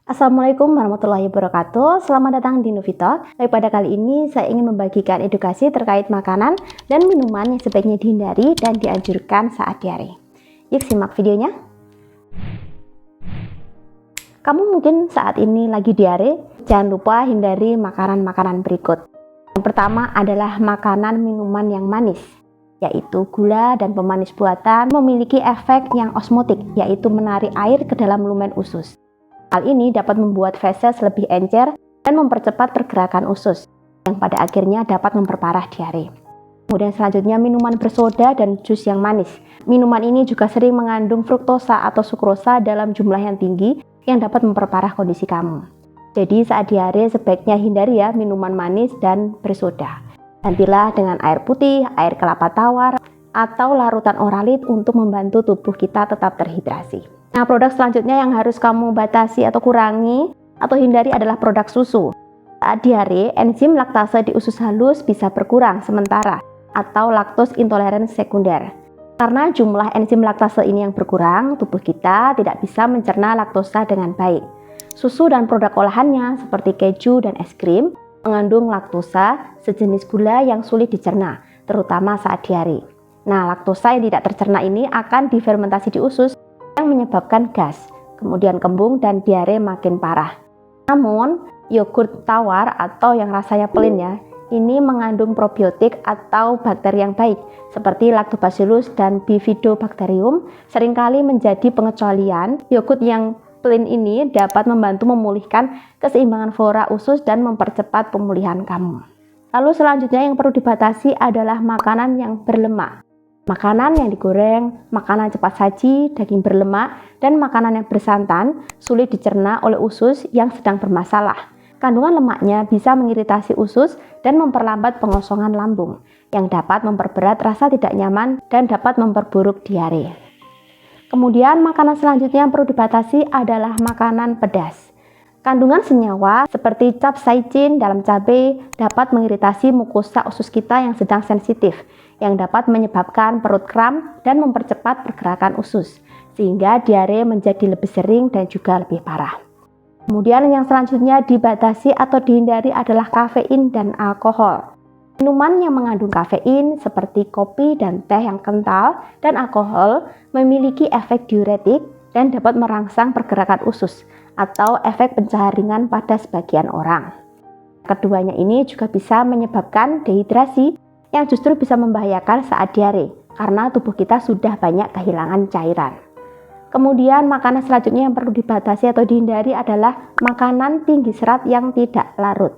Assalamualaikum warahmatullahi wabarakatuh. Selamat datang di Novita. Pada kali ini saya ingin membagikan edukasi terkait makanan dan minuman yang sebaiknya dihindari dan dianjurkan saat diare. Yuk simak videonya. Kamu mungkin saat ini lagi diare, jangan lupa hindari makanan-makanan berikut. Yang pertama adalah makanan minuman yang manis, yaitu gula dan pemanis buatan memiliki efek yang osmotik, yaitu menarik air ke dalam lumen usus. Hal ini dapat membuat feses lebih encer dan mempercepat pergerakan usus, yang pada akhirnya dapat memperparah diare. Kemudian selanjutnya minuman bersoda dan jus yang manis. Minuman ini juga sering mengandung fruktosa atau sukrosa dalam jumlah yang tinggi yang dapat memperparah kondisi kamu. Jadi saat diare sebaiknya hindari ya minuman manis dan bersoda. Gantilah dengan air putih, air kelapa tawar, atau larutan oralit untuk membantu tubuh kita tetap terhidrasi. Nah, produk selanjutnya yang harus kamu batasi atau kurangi atau hindari adalah produk susu. Saat diare, enzim laktase di usus halus bisa berkurang sementara atau laktos intolerans sekunder. Karena jumlah enzim laktase ini yang berkurang, tubuh kita tidak bisa mencerna laktosa dengan baik. Susu dan produk olahannya seperti keju dan es krim mengandung laktosa, sejenis gula yang sulit dicerna, terutama saat diare. Nah, laktosa yang tidak tercerna ini akan difermentasi di usus yang menyebabkan gas, kemudian kembung dan diare makin parah. Namun, yogurt tawar atau yang rasanya pelin ya, ini mengandung probiotik atau bakteri yang baik seperti Lactobacillus dan Bifidobacterium seringkali menjadi pengecualian. Yogurt yang pelin ini dapat membantu memulihkan keseimbangan flora usus dan mempercepat pemulihan kamu. Lalu selanjutnya yang perlu dibatasi adalah makanan yang berlemak. Makanan yang digoreng, makanan cepat saji, daging berlemak, dan makanan yang bersantan sulit dicerna oleh usus yang sedang bermasalah. Kandungan lemaknya bisa mengiritasi usus dan memperlambat pengosongan lambung, yang dapat memperberat rasa tidak nyaman dan dapat memperburuk diare. Kemudian makanan selanjutnya yang perlu dibatasi adalah makanan pedas. Kandungan senyawa seperti capsaicin dalam cabai dapat mengiritasi mukosa usus kita yang sedang sensitif, yang dapat menyebabkan perut kram dan mempercepat pergerakan usus, sehingga diare menjadi lebih sering dan juga lebih parah. Kemudian yang selanjutnya dibatasi atau dihindari adalah kafein dan alkohol. Minuman yang mengandung kafein seperti kopi dan teh yang kental dan alkohol memiliki efek diuretik dan dapat merangsang pergerakan usus atau efek pencahar ringan pada sebagian orang. Keduanya ini juga bisa menyebabkan dehidrasi yang justru bisa membahayakan saat diare karena tubuh kita sudah banyak kehilangan cairan. Kemudian makanan selanjutnya yang perlu dibatasi atau dihindari adalah makanan tinggi serat yang tidak larut.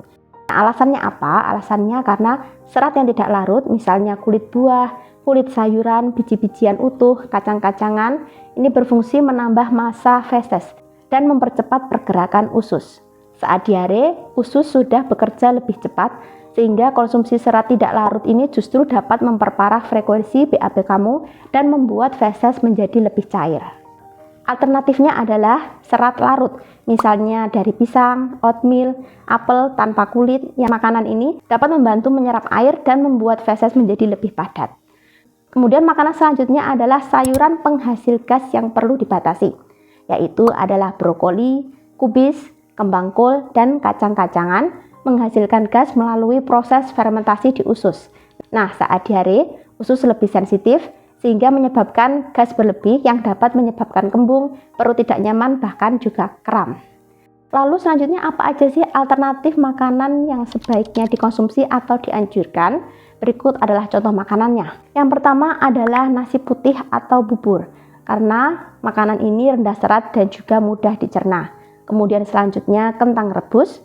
Nah, alasannya apa? Alasannya karena serat yang tidak larut, misalnya kulit buah, kulit sayuran, biji-bijian utuh, kacang-kacangan, ini berfungsi menambah massa feses dan mempercepat pergerakan usus. Saat diare, usus sudah bekerja lebih cepat, sehingga konsumsi serat tidak larut ini justru dapat memperparah frekuensi BAB kamu dan membuat feses menjadi lebih cair. Alternatifnya adalah serat larut, misalnya dari pisang, oatmeal, apel tanpa kulit. Yang makanan ini dapat membantu menyerap air dan membuat feses menjadi lebih padat. Kemudian makanan selanjutnya adalah sayuran penghasil gas yang perlu dibatasi, yaitu adalah brokoli, kubis, kembang kol, dan kacang-kacangan menghasilkan gas melalui proses fermentasi di usus. Nah, saat diare, usus lebih sensitif sehingga menyebabkan gas berlebih yang dapat menyebabkan kembung, perut tidak nyaman, bahkan juga kram. Lalu selanjutnya apa aja sih alternatif makanan yang sebaiknya dikonsumsi atau dianjurkan? Berikut adalah contoh makanannya. Yang pertama adalah nasi putih atau bubur, karena makanan ini rendah serat dan juga mudah dicerna. Kemudian selanjutnya kentang rebus.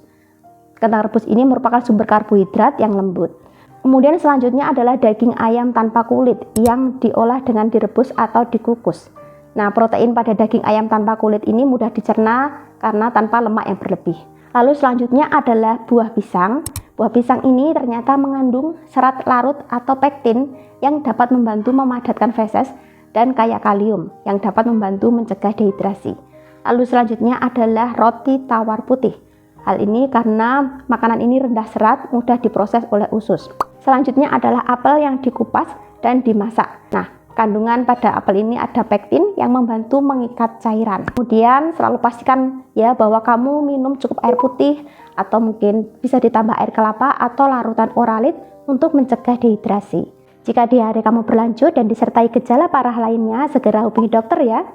Kentang rebus ini merupakan sumber karbohidrat yang lembut. Kemudian selanjutnya adalah daging ayam tanpa kulit yang diolah dengan direbus atau dikukus. Nah, protein pada daging ayam tanpa kulit ini mudah dicerna karena tanpa lemak yang berlebih. Lalu selanjutnya adalah buah pisang. Buah pisang ini ternyata mengandung serat larut atau pektin yang dapat membantu memadatkan feses dan kaya kalium yang dapat membantu mencegah dehidrasi. Lalu selanjutnya adalah roti tawar putih. Hal ini karena makanan ini rendah serat, mudah diproses oleh usus. Selanjutnya adalah apel yang dikupas dan dimasak. Nah, Kandungan pada apel ini ada pektin yang membantu mengikat cairan. Kemudian selalu pastikan ya bahwa kamu minum cukup air putih atau mungkin bisa ditambah air kelapa atau larutan oralit untuk mencegah dehidrasi. Jika diare kamu berlanjut dan disertai gejala parah lainnya, segera hubungi dokter ya.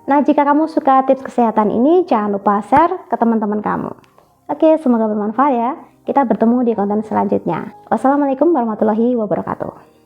Nah, jika kamu suka tips kesehatan ini, jangan lupa share ke teman-teman kamu. Oke, semoga bermanfaat ya. Kita bertemu di konten selanjutnya. Wassalamualaikum warahmatullahi wabarakatuh.